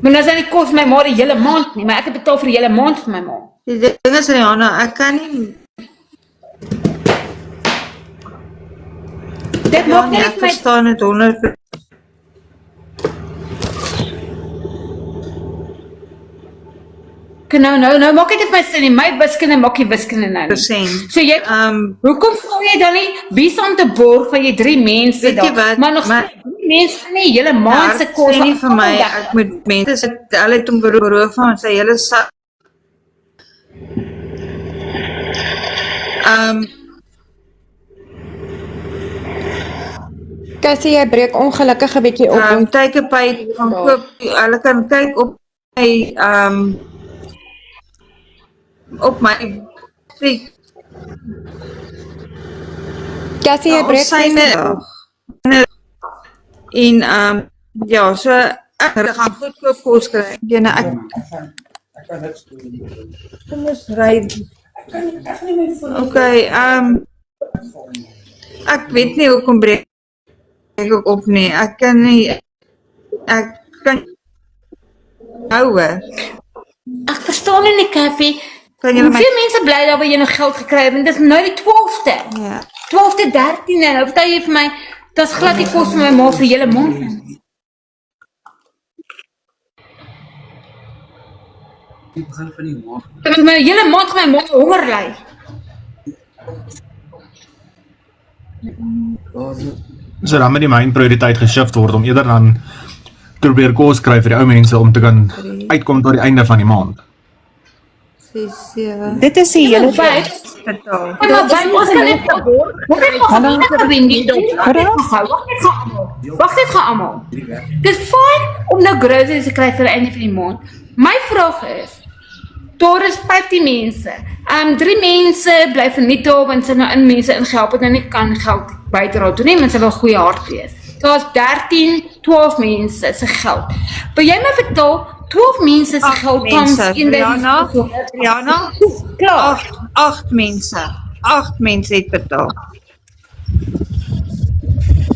Maar nou is dit nie kos vir my ma die hele maand nie, maar ek het betaal vir die hele maand vir my ma. Die ding is, Rihanna, ek kan nie... Dit maak nie ek uit my... verstaan het 100%. Nou maak dit vir my sin nie, my wiskunde maak die wiskunde nou nie. So jy, hoekom vra jy dan nie, wie staan te borg van jy 3 mense daar, maar nog 3 mense nie, hele maand se kos. Sê nie vir my, ek moet mense sit, hulle het om beroof van sy hele sak. Cassie, jy breek ongelukkig 'n bietjie op. Take a pay, gaan koop, hulle kan kyk op my Cassie, jy breek syne en ja, so ek gaan goedkoop kos kry. Jene, ek kan niks doen. Kom ons ry. Okay, ek weet nie hoekom breek ek ook op nie. Ek kan nie, ek kan hoor. Ek verstaan nie, Kaffie. Hoeveel mense bly daar waar jy nog geld gekry het, en dit is nou die 12de. Ja. 12de, 13de, nou vertel jy vir my, dit is glad die kos vir my ma vir hele maand. Ek begin van die maand. Met my hele maand my ma honger ly. So dan moet die myn prioriteit geshift word om eerder dan te probeer kos kry vir die ou mense om te kan uitkom tot die einde van die maand. 6, 7. Dit is die hele feit. Betaal. Maar ons kan net Wag net gaan almal. Dis fyn om nou groceries te kry vir die einde van die maand. My vraag is, daar is 15 mense. 3 mense bly vernietig want sy nou in mense ingehelp het nou nie kan geld bydra toe nie, mense wil goeie hart wees. Daar is 13, 12 mense se geld. Wil jy my vertel 12 mense se geld tans Rihanna, klaar. 8 mense. 8 mense het betaal.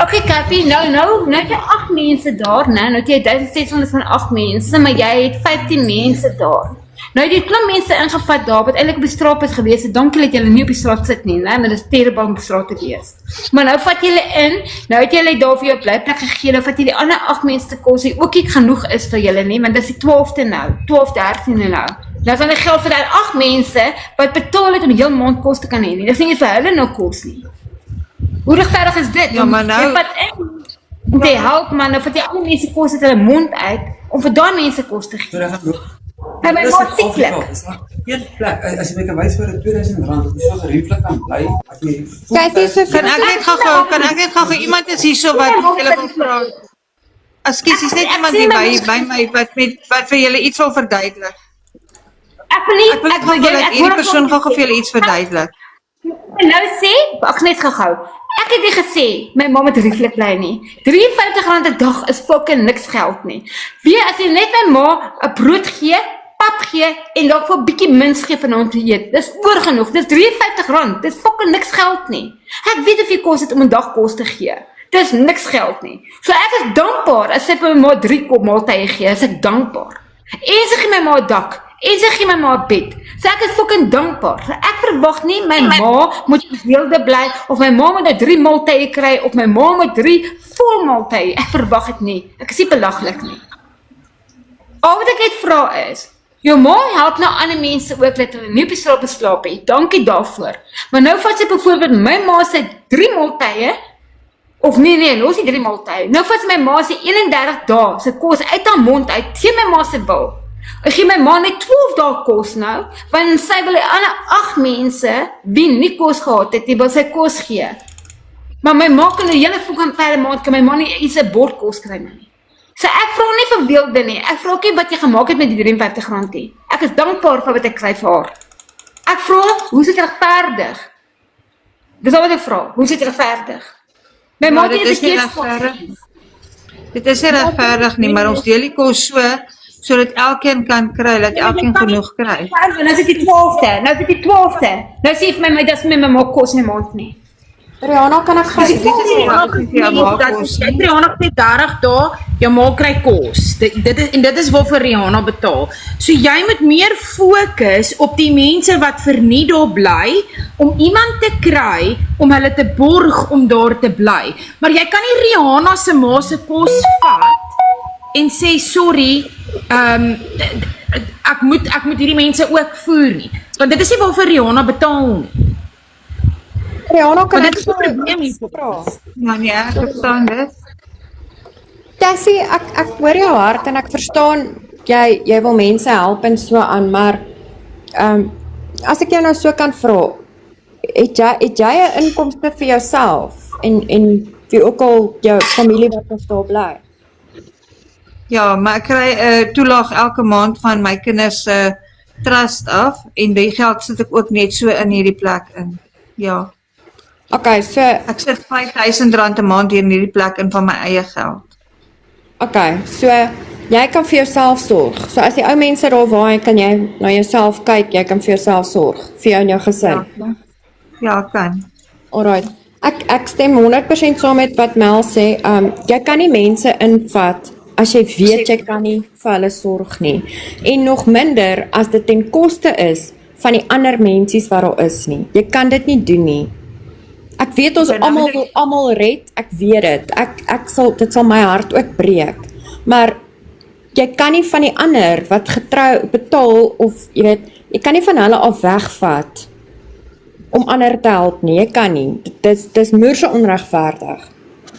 Okay, Kaffie, nou het jy 8 mense daar, nou het jy 1600 van 8 mense, maar jy het 15 mense daar. Nou het jy klomp mense ingevat daar, wat eintlik op die straat is gewees, dankie dat julle nie op die straat sit nie, maar dit is terrible om op die straat te wees. Maar nou vat julle in, nou het julle daar vir jou blyplek gegee, nou vat jy die ander 8 mense te kos, die ook nie genoeg is vir julle nie, want dit is die 12de nou, 12, 13e nou. Nou is dan die geld vir die 8 mense, wat betaal het om die hele maand kos te kan hê nie, dit is nie vir hulle nou kos nie. Hoe regverdig is dit? Ja, maar nou... Jy vat in, om te help, maar nou vat jy alle mense kos uit hulle mond uit, om vir daai mense kos te gee. En my ma sieklik. Een plek, as jy my kan wys vir R2000, dat jy so gerieflik kan bly, kan ek net gou iemand is hier so wat julle wil vra. Ekskuus, is net iemand hier by my wat vir julle iets wil verduidelik. Ek wil nie, ek wil dat hierdie persoon gou vir julle iets verduidelik. En nou sê, ek net gehou. Ek het nie gesê, my ma moet rieflik bly nie. R53 'n dag is fucking niks geld nie. Wie as jy net my ma 'n brood gee, pap gee en dalk vir 'n bietjie mins gee vanaand te eet. Dis oorgenoeg. Dis R53. Dis fucking niks geld nie. Ek weet of jy kos het om 'n dag kos te gee. Dis niks geld nie. So ek is dankbaar as sy vir my ma 3 kop maaltye gee. Is ek dankbaar. En sy gee my ma 'n dak. En sy gee my ma 'n bed. So ek is fucking dankbaar. So ek verwag nie my ma moet weelde bly of my ma moet 3 maaltye kry of my ma moet 3 vol maaltye. Ek verwag dit nie. Ek is nie belaglik nie. Al wat ek net vra is, jou ma help nou ander mense ook dat hulle nie op die straat beslaap het. Dankie daarvoor. Maar nou vat sy byvoorbeeld my ma se 3 maaltye of nee, los die 3 maaltye. Nou vat sy my ma se 31 dae se kos uit haar mond uit. Gee my ma se bil. Ek gee my ma net 12 dae kos nou, want sy wil die ander 8 mense wie nie kos gehad het, die wil sy kos gee. Maar my ma kan die hele fucking verder maand, kan my ma nie iets 'n bord kos kry nie. So ek vra nie vir weelde nie, ek vra nie wat jy gemaak het met die R53 nie. Ek is dankbaar vir wat ek kry vir haar. Ek vra, hoe is dit regverdig? Dis al wat ek vra, hoe is dit regverdig? My ma het nie regverdig. Dit is nie regverdig nie, maar ons deel die kos so dat elkeen kan kry, dat elkeen genoeg kry. Nou is dit die 12de, nou sê vir my, dat is my ma kos in my maand nie. Rihanna, kan ek gou Dit is nie altyd vir jou maak kos nie. Rihanna sê 30 dae, jou ma kry kos. Dit is waarvoor Rihanna betaal. So jy moet meer fokus op die mense wat verniet daar bly, om iemand te kry, om hulle te borg om daar te bly. Maar jy kan nie Rihanna se ma se kos vat, en sê, sorry, ek moet hierdie mense ook voer nie. Want dit is nie waarvoor Rihanna betaal nie. Rihanna, kan Maar ek dit is 'n probleem hier. vra? Ja nee, ek verstaan dit. Tessie, ek hoor jou hart en ek verstaan jy wil mense help en so aan, maar as ek jou nou so kan vra, het jy 'n inkomste vir jouself en vir ook al jou familie wat ons daar bly? Ja, maar ek kry 'n toelaag elke maand van my kinders se trust af en die geld sit ek ook net so in hierdie plek in. Ja. Okay, so Ek sit R5000 'n maand hier in hierdie plek in van my eie geld. jy kan vir jouself sorg. So as die ou mense daar waar kan jy na jouself kyk, jy kan vir jouself sorg, vir jou en jou gesin. Ja, kan. Alright. Ek stem 100% saam met wat Mel sê. Jy kan nie mense invat as jy weet jy kan nie vir hulle sorg nie. En nog minder as dit ten koste is van die ander mensies wat daar is nie. Jy kan dit nie doen nie. Ek weet ons almal wil almal red, ek weet dit. Dit sal my hart ook breek. Maar jy kan nie van die ander wat getrou betaal of jy weet, jy kan nie van hulle af wegvat om ander te help nie. Jy kan nie. Dis moerse onregverdig.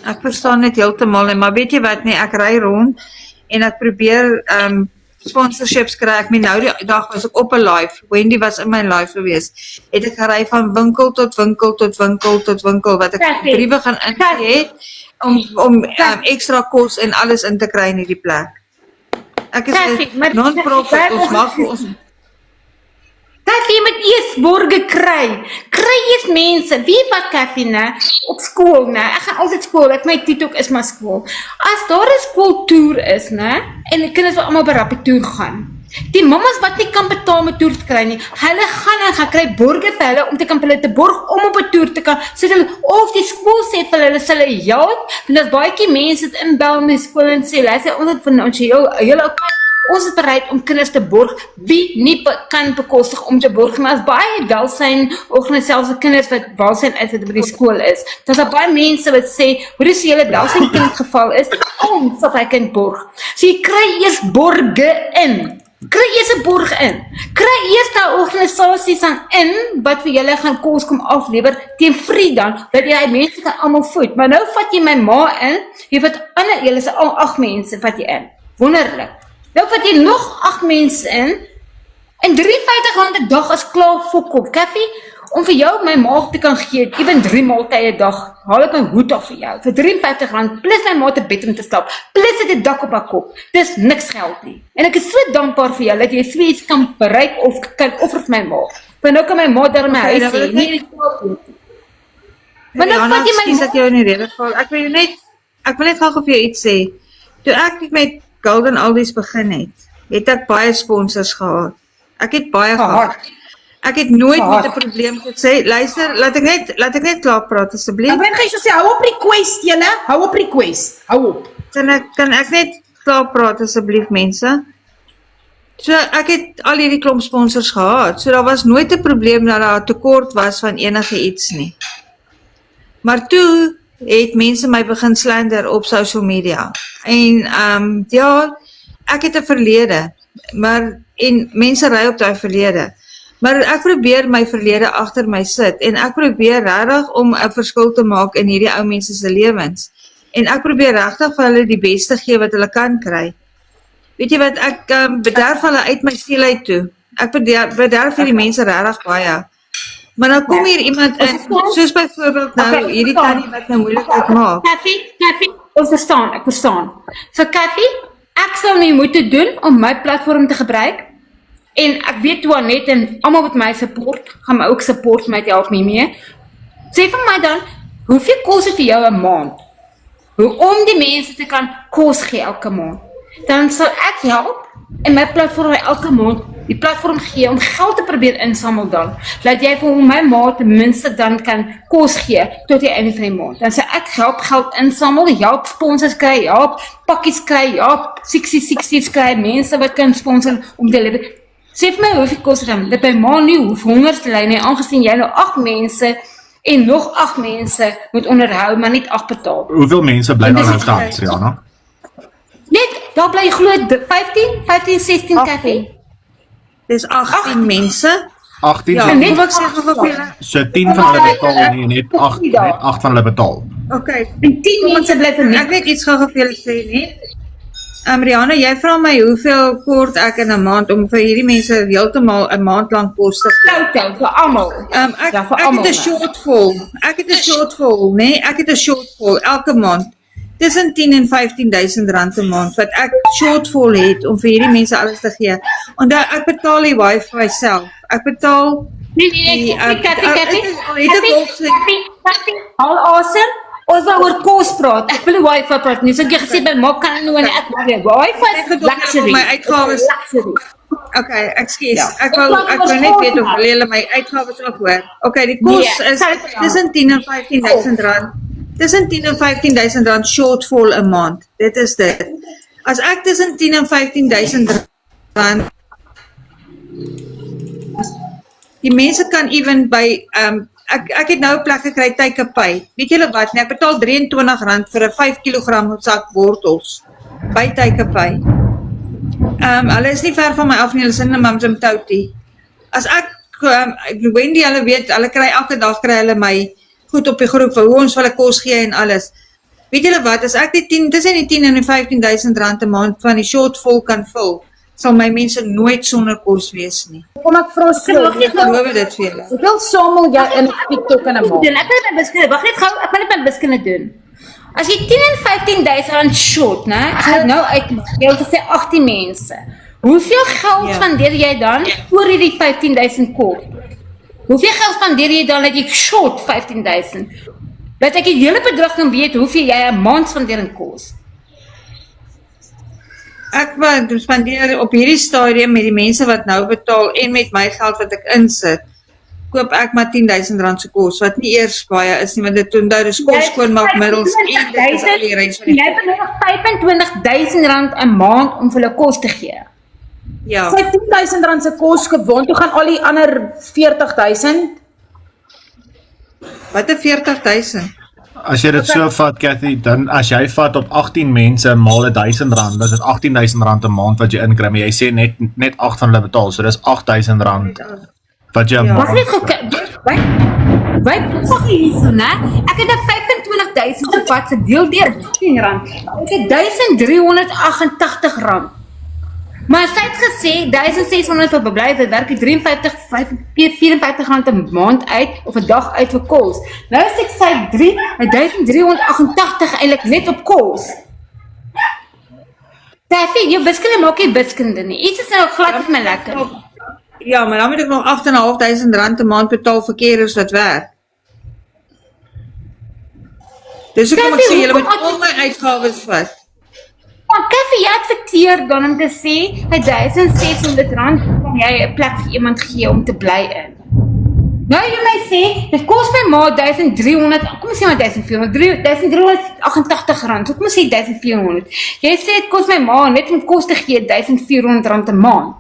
Ek verstaan dit heeltemal, maar weet jy wat nie, ek ry rond en ek probeer sponsorships kry. Ek meen nou die dag was ek op 'n live, Wendy was in my live gewees. Het ek gery van winkel tot winkel tot winkel tot winkel wat ek briewe gaan ingee het om ekstra kos en alles in te kry in hierdie plek. Ek is 'n non-profit, ons mag ons Kathy, jy moet eers borge kry. Kry eers mense. Wie wat Kathy, né? Op skool, né? Ek gaan altyd skool. My TikTok is my skool. As daar 'n skooltoer is, né? En die kinders wil almal by rappie toer gaan. Die mammas wat nie kan betaal om 'n toer te kry nie, hulle gaan kry borge vir hulle om te kan hulle te borg om op 'n toer te kan. So hulle of die skool sê vir hulle sal hulle help, want daar's baie mense wat inbel in die skool en sê, "Luister, ons het finansiëel hele ons is bereid om kinders te borg wie nie kan bekostig om te borg, maar as baie welsyn organisasies kinders wat welsyn uit by die skool is. Daar's baie mense wat sê, hoe dis julle welsyn kind geval is, ons sal hy kind borg. So jy kry eers borge in. Kry eers 'n borg in. Kry eers daai organisasies dan in wat vir julle gaan kos kom aflewer teen free dan, dat jy mense kan almal voed. Maar nou vat jy my ma in, jy vat ander julle is al 8 mense vat jy in. Wonderlik. Nou vat jy nog 8 mense in en R53 'n dag is klaar fokop. Kathy, om vir jou my maag te kan gee, ewen 3 maaltye 'n dag, haal ek my hoed af vir jou. Vir R53 plus my ma te bed om te slaap, plus dit 'n dak op haar kop. Dis niks geld nie. En ek is so dankbaar vir jou dat jy iets kan bereik of kan offer vir my ma. Want nou kan my ma daar in my huis sê, nie maar nou vat jy my dat jy in die rede val. Ek wil net gou vir jou iets sê. Toe ek met Golden Aldi's begin het ek baie sponsors gehad. Ek het baie gehad. Ek het nooit met 'n probleem gesê, luister, laat ek net klaar praat asseblief. Dan ben jy so sê, hou op request julle, hou op request. Hou op. Kan ek net klaar praat asseblief mense? So ek het al hierdie klomp sponsors gehad. So daar was nooit 'n probleem dat daar 'n tekort was van enige iets nie. Maar toe het mense my begin slander op social media. En ja, ek het 'n verlede, en mense ry op daai verlede. Maar ek probeer my verlede agter my sit en ek probeer regtig om 'n verskil te maak in hierdie ou mense se lewens. En ek probeer regtig vir hulle die beste gee wat hulle kan kry. Weet jy wat, ek bederf hulle uit my siel uit toe. Ek bederf hierdie mense regtig baie. Maar nou kom hier iemand in, soos byvoorbeeld nou, hierdie tannie wat nou moeilikheid maak. Kathy, ek verstaan. So Kathy, ek sal nie moeite doen om my platform te gebruik. En ek weet toe Anet en almal wat my support, gaan my ook support my te help mee. Sê vir my dan, hoeveel kos dit vir jou 'n maand? Om die mense te kan kos gee elke maand. Dan sal ek help en my platform elke maand die platform gee om geld te probeer insamel dan, dat jy vir my ma ten minste dan kan kos gee tot die einde van die maand. Dan sê ek help geld insamel, help sponsors kry, help pakkies kry, help 60's kry, mense wat kan sponsor om te lewe. Sê vir my hoeveel kos dan, dat my ma nie hoef honger te ly nie, aangesien jy nou 8 mense en nog 8 mense moet onderhou, maar net 8 betaal. Hoeveel mense bly En daar dis nou is- tans, Rihanna? Net, daar bly glo 15, 16 Kathy. Dis 18 mense. 18, Ja, so, net wat sê hoeveel. so 10 van hulle betaal nie, net 8 van hulle betaal. Okay. En 10 mense bly Ek verniet. weet iets gou vir julle sê nie. Rihanna, jy vra my hoeveel kort ek in 'n maand om vir hierdie mense heeltemal 'n maand lank kos te gee. Total, vir almal. Ek Ja, vir ek almal, het 'n shortfall. Ek het 'n shortfall, nee, ek het 'n shortfall elke maand. Tussen 10 en 15,000 rand 'n maand wat ek shortfall het om vir hierdie mense alles te gee. Onthou, ek betaal die wifi self. Ek betaal Nee, Kathy, Kathy. al awesome. Ons wil oor kos praat. Ek wil die wifi praat nie. So ek het gesê by maak kan nou en ek wil die wifi is luxury. My uitgawes- luxury. Okay, ekskuus. Ja. Ek wou net weet of julle my uitgawes ook hoor. Okay, die kos Nee, is sal ek vra. tussen 10 en 15,000 rand. Tussen 10 en 15,000 rand shortfall 'n maand. Dit is dit. As ek tussen 10 en 15,000 rand die mense kan even by ek het nou 'n plek gekry Take-a-Pay. Weet julle wat? Nee, ek betaal R23 vir 'n 5 kg sak wortels by Take-a-Pay. Hulle is nie ver van my af nie, hulle is in Mamzimtoti. As ek Wendy, hulle weet, hulle kry elke dag kry hulle my goed op die groep vir hoe ons vir hulle kos gee en alles. Weet julle wat, as ek tussen die 10 en die 15,000 rand 'n maand van die shortfall kan vul, sal my mense nooit sonder kos wees nie. Kom ek vra so. Ek beloof dit vir julle. Hoeveel samel jy in TikTok in 'n maand? Doen, ek wil net wiskunde. Wag net gou, ek wil net my wiskunde doen. As jy 10 en 15,000 rand short, né? As jy nou uitmaak, jy het gesê 18 mense. Hoeveel geld Ja. spandeer jy dan voor jy die 15,000 kort? Hoeveel geld spandeer jy dan dat jy short 15,000? Dat ek die hele bedrag kan weet hoeveel jy 'n maand spandeer in kos. Ek spandeer op hierdie stadium met die mense wat nou betaal en met my geld wat ek insit, koop ek maar R10,000 se kos, wat nie eers baie is nie, want dit onthou dis kos, skoonmaakmiddels en dit is al die reis van die Jy het nog R25,000 'n maand om vir hulle kos te gee. ja. Sy R10,000 se kos koop, want toe gaan al die ander 40,000. Wat 'n 40,000. As jy dit so vat, Kathy, dan as jy vat op 18 mense maal R1,000, dan is dit R18,000 'n maand wat jy inkry, maar jy sê net 8 van hulle betaal, so dis R8,000 wat jy 'n Ja. Wag maand. net gou, wag hierso, né? Ek het 'n 25,000 gevat gedeel deur R10. Dit is R1,388. Maar sy het gesê R1,600 vir verblyf, dit werk die R54 'n maand uit of 'n dag uit vir kos. Nou sê ek sy R1,388 eintlik net op kos. Taffy, jy wiskunde maak nie wiskunde nie. Iets is nou glad vir my lekker. Ja, maar dan moet ek nog R8,500 'n maand betaal vir kerels wat werk. Dis hoekom ek Kathy, sê julle moet hoekom al my uitgawes vat. Maar Kathy, jy adverteer dan om te sê, met R1,600 kan jy 'n plek vir iemand gee om te bly in. Nou jy my sê, dit kos my ma R1,300, kom ons sê maar R1,400, R1,388, so kom ons sê R1,400. Jy sê dit kos my ma net om kos te gee R1,400 'n maand.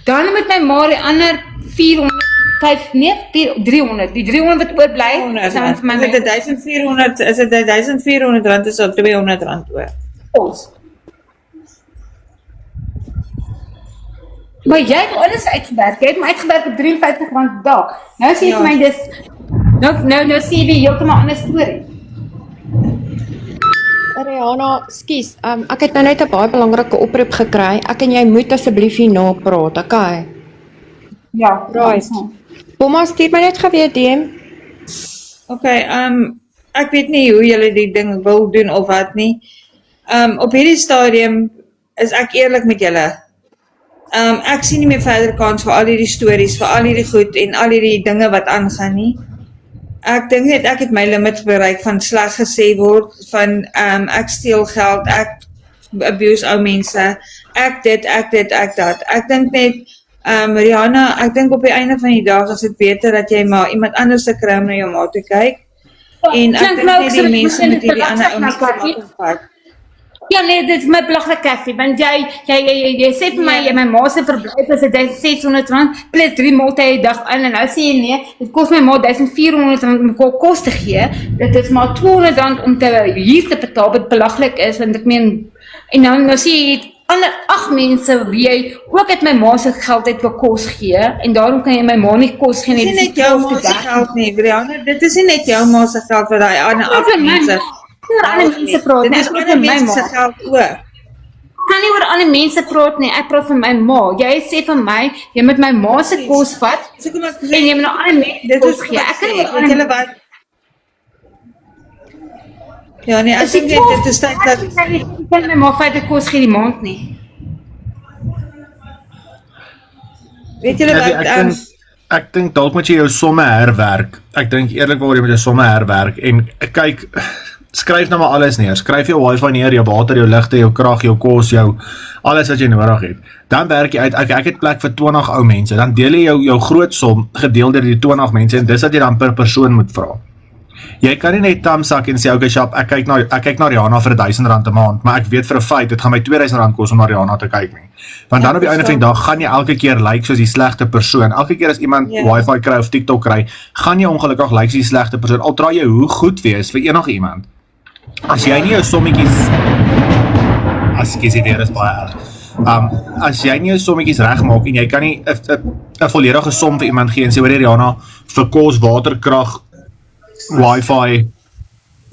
Dan moet my ma die ander 300, die 300 wat oorbly, dan vir my Is dit R1,400, is dit R1,400 is al R200 oor. kos. Maar jy het alles uitgewerk. Jy het my uitgewerk op R53 per dag. Nou sê jy vir my dis nou sê jy heeltemal 'n ander storie. Rihanna, skus, ek het nou net 'n baie belangrike oproep gekry. Ek en jy moet asseblief hierna praat, okay? Ja, Right. Bomma, stuur my net gou weer DM. Okay, ek weet nie hoe julle die ding wil doen of wat nie. Op hierdie stadium is ek eerlik met julle. Ek sien nie meer verder kans vir al hierdie stories, vir al hierdie goed en al hierdie dinge wat aangaan nie. Ek dink net ek het my limit bereik van sleg gesê word, van ek steel geld, ek abuse ou mense, ek dit, ek dat. Ek dink net Rihanna, ek dink op die einde van die dag is dit beter dat jy maar iemand anders te kry om na jou ma te kyk. En ek klink dink my ook net so die dat mense moet met hierdie ander belaglik ouens maak, te maak vat. Ja nee, dit is my belaglik Kathy, want jy sê vir my, my ma se verblyf is R1,600 plus 3 maaltye 'n dag in en nou sê jy nee, dit kos my ma R1,400 om kos te gee. Dit is maar R200 om te huur te betaal wat belaglik is, want ek meen en nou sê jy ander 8 mense wie jy ook uit my ma se geld uit wil kos gee en daarom kan jy my ma nie kos gee nie. Dit is nie net jou ma se geld nie, Rihanna. Dit is nie net jou ma se geld wat daai ander 8 mense. Ander mense praat Dit nie, is ek praat ander van my mense ma. se geld ook. Ek kan nie oor ander mense praat nie, ek praat van my ma. Jy sê van my, jy moet my ma se kos vat So kom ek en jy moet na ander mense dit kos is gee. Ek kan nie oor weet julle wat? Ja nee, ek dink net dit is tyd dat ek kan my ma feite kos gee die maand nie. weet julle wat Ek dink dalk moet jy jou somme herwerk. Ek dink eerlikwaar jy moet jou somme herwerk en kyk, skryf nou maar alles neer. Skryf jou wifi neer, jou water, jou ligte, jou krag, jou kos, jou alles wat jy nodig het. Dan werk jy uit, ek het plek vir 20 ou mense. Dan deel jy jou groot som gedeel deur die 20 mense en dis wat jy dan per persoon moet vra. Jy kan nie net thumbsak en sê okay, Shap, ek kyk na Rihanna vir R1,000 'n maand, maar ek weet vir 'n feit dit gaan my R2,000 kos om na Rihanna te kyk nie. Want dan op die einde van die dag gaan jy elke keer lyk soos die slegte persoon. Elke keer as iemand wifi kry of TikTok kry, gaan jy ongelukkig lyk soos die slegte persoon. Al try jy hoe goed wees vir enige iemand. As jy nie jou sommetjies as dit is baie erg. As jy nie jou sommetjies regmaak en jy kan nie 'n volledige som vir iemand gee en sê hoor Rihanna, vir kos, water, krag, wifi,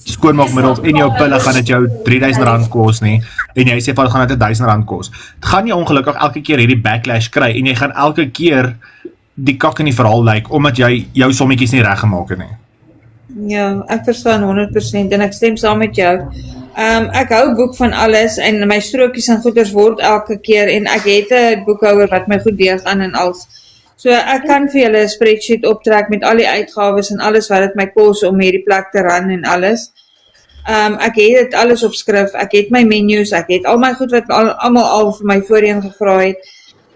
skoonmaakmiddels en jou pille gaan dit jou R3,000 kos nie en jy sê van gaan dit R1,000 kos. Dit gaan jy ongelukkig elke keer hierdie backlash kry en jy gaan elke keer die kak in die verhaal lyk omdat jy jou sommetjies nie reggemaak het nie. Ja, ek verstaan 100% en ek stem saam met jou. Ek hou boek van alles en my strokies en goeders word elke keer en ek het 'n boekhouer wat my goed deurgaan en alles. So ek kan vir julle 'n spreadsheet optrek met al die uitgawes en alles wat dit my kos om hierdie plek te run en alles. Ek het dit alles op skrif, ek het my menus, ek het al my goed wat almal al vir my voorheen gevra het.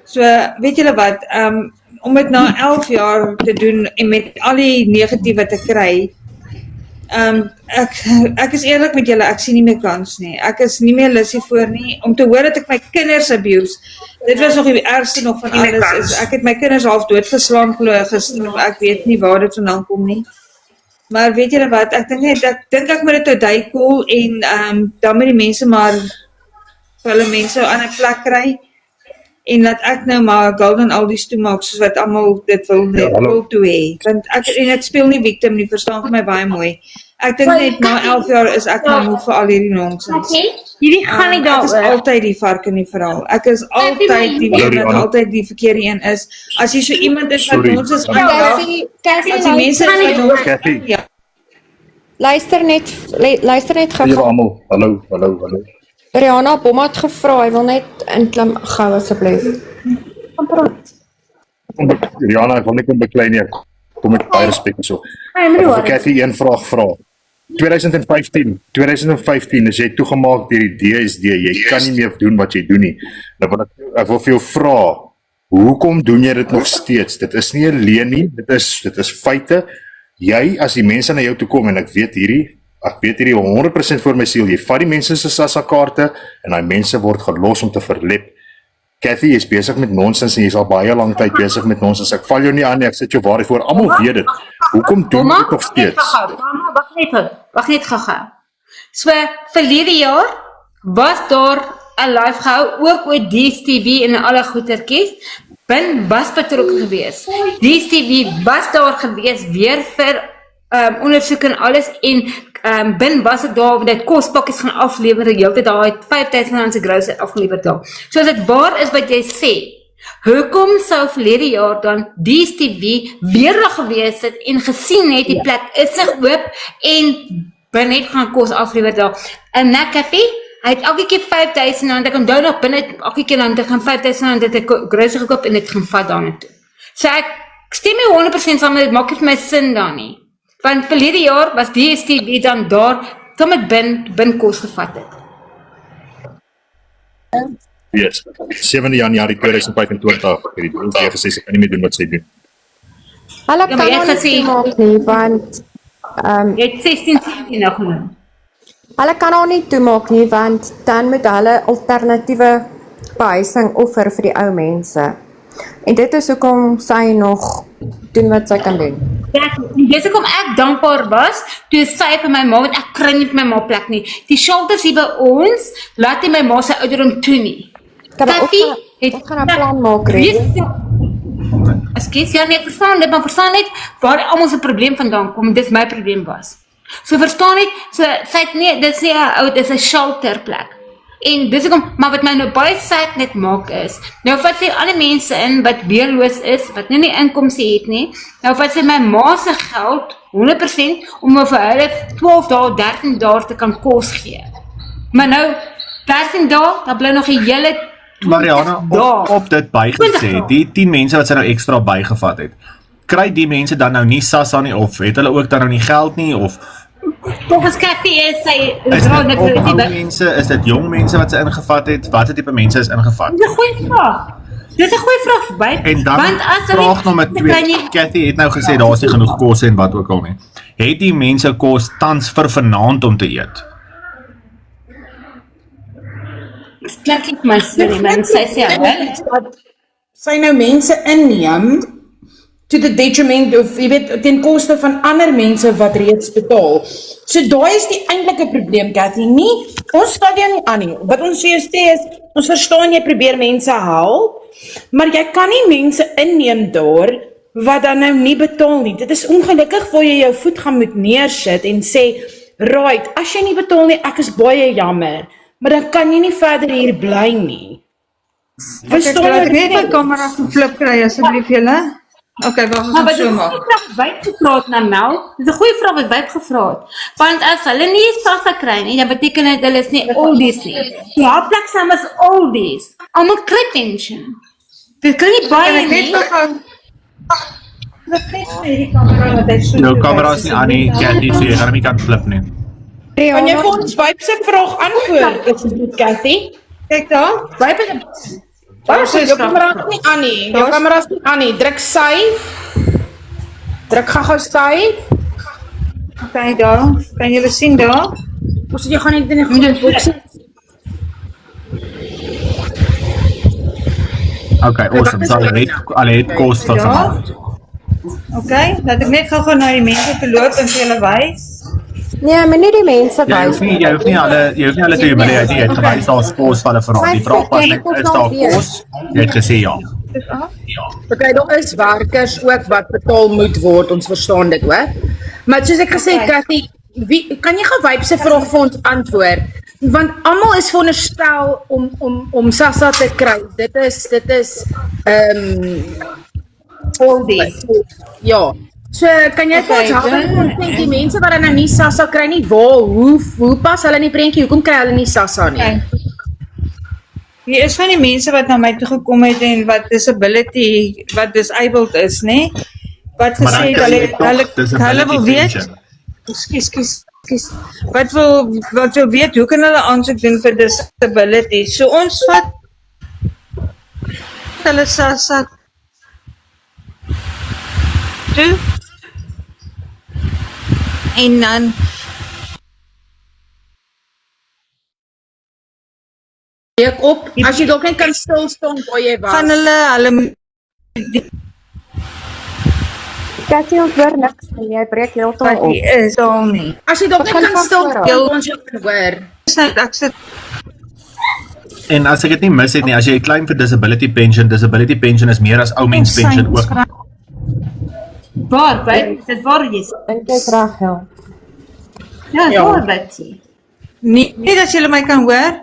So weet julle wat, om dit na 11 jaar te doen en met al die negatiewe te kry, ek is eerlik met julle, ek sien nie meer kans nie. Ek is nie meer lusie voor nie, om te hoor dat ek my kinders abuse. Dit was nog die ergste nog van alles, is ek het my kinders half doodgeslaan glo gister, ek weet nie waar dit vandaan kom nie. Maar weet julle wat, ek dink ek moet dit tot die cool en dan moet die mense maar vir hulle mense aan 'n plek kry en laat ek nou maar Golden Aldi's toemaak soos wat almal dit wil toe hê. Want ek speel nie victim nie, verstaan vir my baie mooi. Ek dink net na 11 jaar is ek nou moeg vir al hierdie nonsens. Hierdie gaan nie Ek is daaroor. altyd die vark in die verhaal. Ek is altyd die een wat altyd die verkeerde een is. As jy so iemand is wat ons is aandag, as die mense is wat ons Kathy. ja. Luister net Hallo gou. almal. Hallo. Rihanna Bom het gevra, hy wil net inklim gou asseblief. Rihanna, ek wil nie kom beklei nie. Ek kom met baie respek en so. Ek wil vir Kathy een vraag vra. 2015 is jy toegemaak deur die DSD. Jy kan nie meer doen wat jy doen nie. Nou wil ek wil vir jou vra, hoekom doen jy dit nog steeds? Dit is nie 'n leuen nie, dit is feite. Jy as die mense na jou toe kom en ek weet hierdie 100% vir my siel. Jy vat die mense se SASSA kaarte en daai mense word gelos om te verlep. Kathy is besig met nonsens en jy's al baie lank tyd besig met nonsens. Ek val jou nie aan nie, ek sit jou waar voor. Almal weet dit. Hoekom doen jy dit nog steeds? Wag net gou. So verlede jaar was daar 'n live gehou ook oor DStv en alle goetertjies. Bin was betrokke gewees. DStv was daar gewees weer vir ondersoek en alles en Bin was ek daar, dit kospakkies gaan aflewer, die hele tyd daar het R5,000 se gross afgelewer daar. So as dit waar is wat jy sê, hoekom sou verlede jaar dan DStv weer daar gewees het en gesien het die plek is sig oop en Bin net gaan kos aflewer daar. En Kathy, hy het elke keer R5,000, ek onthou nog Bin het elke keer dan gaan R5,000 het 'n gross gekoop en dit gaan vat daarna toe. So ek stem nie 100% saam met dit, maak nie vir my sin daar nie. Want verlede jaar was DStv dan daar, toe met Bin kos gevat het. wees. 7 Januarie 2025 het die DSD gesê sy kan nie meer doen wat sy doen. Hulle Ja, kan maar jy nou het gesê- nie toemaak nie, want Jy het 16 nou genoem. hulle kan nou nie toemaak nie, want dan moet hulle alternatiewe behuising offer vir die ou mense. En dit is hoekom sy nog doen wat sy kan doen. Dis hoekom ek dankbaar was toe sy vir my ma, want ek kry nie vir my ma plek nie. Die shelters hier by ons laat nie my ma sy ouderdom toe nie. Kan Kathy ons gaan 'n plan maak, Ree. Ekskuus, ja nee, ek verstaan dit, maar verstaan net waar almal se probleem vandaan kom, dis my probleem was. So verstaan net, so sy het nie, dis nie 'n ou, dis 'n shelter plek. En dis hoekom, maar wat my nou baie sad net maak is, nou vat sy ander mense in wat weerloos is, wat nie inkomste het nie, nou vat sy my ma se geld 100% om vir hulle 12 dae, 13 dae te kan kos gee. Maar nou 13 dae, dan bly nog 'n hele Mariana, op dit bygesê, die 10 mense wat sy nou ekstra bygevat het, kry die mense dan nou nie SASSA nie, of het hulle ook dan nou nie geld nie, of volgens Kathy is sy is dra dit net op die ou mense, is dit jong mense wat sy ingevat het, wat tipe mense is ingevat? Dis 'n goeie vraag. Dis 'n goeie vraag, by. En dan Want as hulle vraag nommer 2, Kathy het nou gesê daar is nie genoeg kos en wat ook al nie. Het die mense kos tans vir vanaand om te eet? klink ek my sin, mense sê hulle dat sy nou mense inneem to the detriment of, jy weet, ten koste van ander mense wat reeds betaal. So daai is die eintlike probleem, Kathy. Nie, ons vat jou nie aan nie. Wat ons vir jou sê is, ons verstaan jy probeer mense help, maar jy kan nie mense inneem daar wat dan nou nie betaal nie. Dit is ongelukkig waar jy jou voet gaan moet neersit en sê, right, as jy nie betaal nie, ek is baie jammer, maar dan kan jy nie verder hier bly nie. Verstaan Laat jy ek net wat my ek bedoel? kamera geflip kry asseblief julle. Okay, wag, Maar ons wat so is 'n maak. goeie vraag wyp gevra het na Mel? Dis 'n goeie vraag wat wyp gevra het. Want as hulle nie SASSA kry nie, dan beteken dit hulle is nie oldies nie. Die helppleksaam is oldies. Almal kry pensioen. Dit kan nie Kan baie ek net nie. gou hierdie kamera wat hy so Jou kamera is nie aan nie, Kathy, so jy gaan nie kan flip nie. Kan jy vir ons Wyp se vraag antwoord, asseblief, Kathy? kyk daar. Wyp is Daar is jou kamera is nie aan nie. Jou kamera is nie aan nie. Druk save. Druk gou save. Okay, daar. Kan julle sien daar? Ons jy gaan net in die boks. Okay, awesome. So hulle het kos vir vanaand. Okay, laat ek net gou na die mense te loop en vir julle wys. Nee, maar nie die mense Jy hoef nie hulle te humiliate nie. Jy het gewys daar's kos vir hulle vanaand. Die vraag was net, is daar kos? Jy het gesê ja. Okay, daar is werkers ook wat betaal moet word. Ons verstaan dit, hoor. Maar soos ek gesê het, Kathy, kan jy gou Wyp se vraag vir ons antwoord? Want almal is veronderstel om SASSA te kry. Dit is Oldies. ja. So kan jy vir ons help en ons sê die mense wat dan nou nie SASSA kry nie, hoe pas hulle in die prentjie? Hoekom kry hulle nie SASSA nie? Okay. Hier is van die mense wat na my toe gekom het en wat disabled is, nê? Wat Maar gesê dan het kry jy toch hulle wil disability weet. pension. Ekskuus. Wat wil weet hoe kan hulle aansoek doen vir disability? So ons vat hulle SASSA toe en dan Breek op. As jy dalk net kan stil staan waar jy was. gaan hulle Kathy, ons hoor niks van jy breek heeltemal wat op. die is al nie. As jy dalk net Wat kan gaan stil van staan, ons jou kan hoor. Ek sit En as ek dit nie mis het nie, as jy claim vir disability pension is meer as ou mens pension ook. Waar, wyp? Dis waar jy sê. En kyk reg, ja. Ja, waar wyp sê. nie dat julle my kan hoor.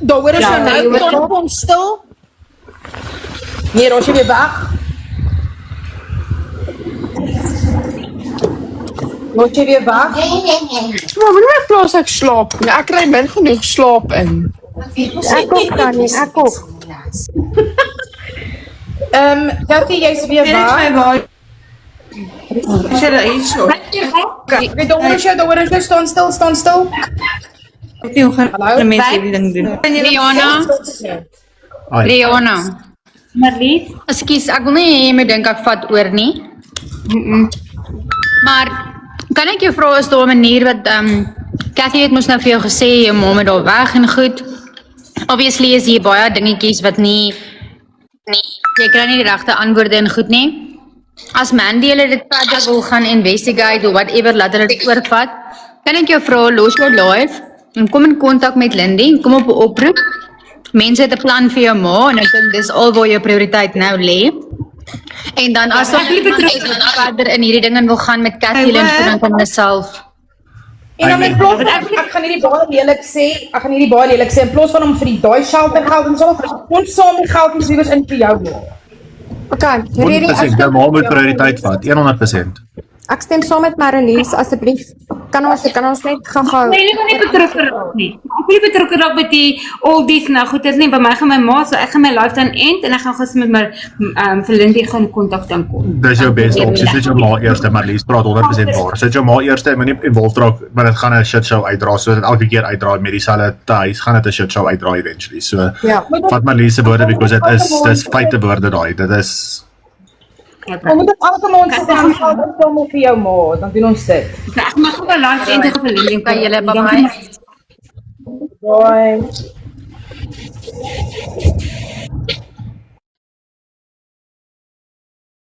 Daar hoor ons Ja, jou jy nou, hoor staan op hom stil. Nee, ons jy weer weg. Ons jy weer weg. Maar wanneer my plaas ek slaap? Nee, ek kry min genoeg slaap in. Ek ook kan nie, ek ook. Kathy, jy's weer Dit is my weg. waar. Is julle hier so? Weet daar hoor ons jou, staan stil. Ek weet nie hoe gaan die mense hierdie ding doen. Ai, Leona, Marlies, ekskuus, ek wil nie hê jy moet dink ek vat oor nie. Maar kan ek jou vra is daar 'n manier wat Cathy het mos nou vir jou gesê jou ma het daar weg en goed. Obviously is hier baie dingetjies wat nie jy kry nie die regte antwoorde en goed nie. As Mandy hulle dit verder wil gaan investigate of whatever, laat hulle dit oorvat. Kan ek jou vra, los jou live en kom in kontak met Lindy, kom op 'n oproep. Mense het 'n plan vir jou ma en ek dink dis al waar jou prioriteit nou lê. En dan as ons verder in hierdie dinge wil gaan met Cathy Lynn, dan kan hulle self. En dan in plaas van ek gaan hierdie baie lelik sê, in plaas van om vir die daai shelter geld en so, ons saam die geld en iewers in vir jou maak. Okay, Riri, 100%, jou ma moet prioriteit vat, 100%. ek stem saam met Marlies, asseblief. Kan ons net gou-gou nee, ek wil nie betrokke raak nie. Ek wil nie betrokke raak met die al dies nou goed is nie. By my gaan my ma, so ek gaan my life dan end en ek gaan gous met my vir Lindy gaan kontak dan kom. Dis jou beste opsie, sit jou ma eerste, Marlies, praat 100% waar. Sit jou ma eerste, moenie involved raak, maar dit gaan 'n shit show uitdra, so dit elke keer uitdra met dieselfde huis, gaan dit 'n shit show uitdra eventually. So, Ja. vat Marlies se woorde, because dis feite woorde daai, dit is Ons moet elke maand sit en geld insamel vir jou ma, dan doen ons dit. Ek mag ook 'n life end vir Lindy. Kan julle by my? Bye.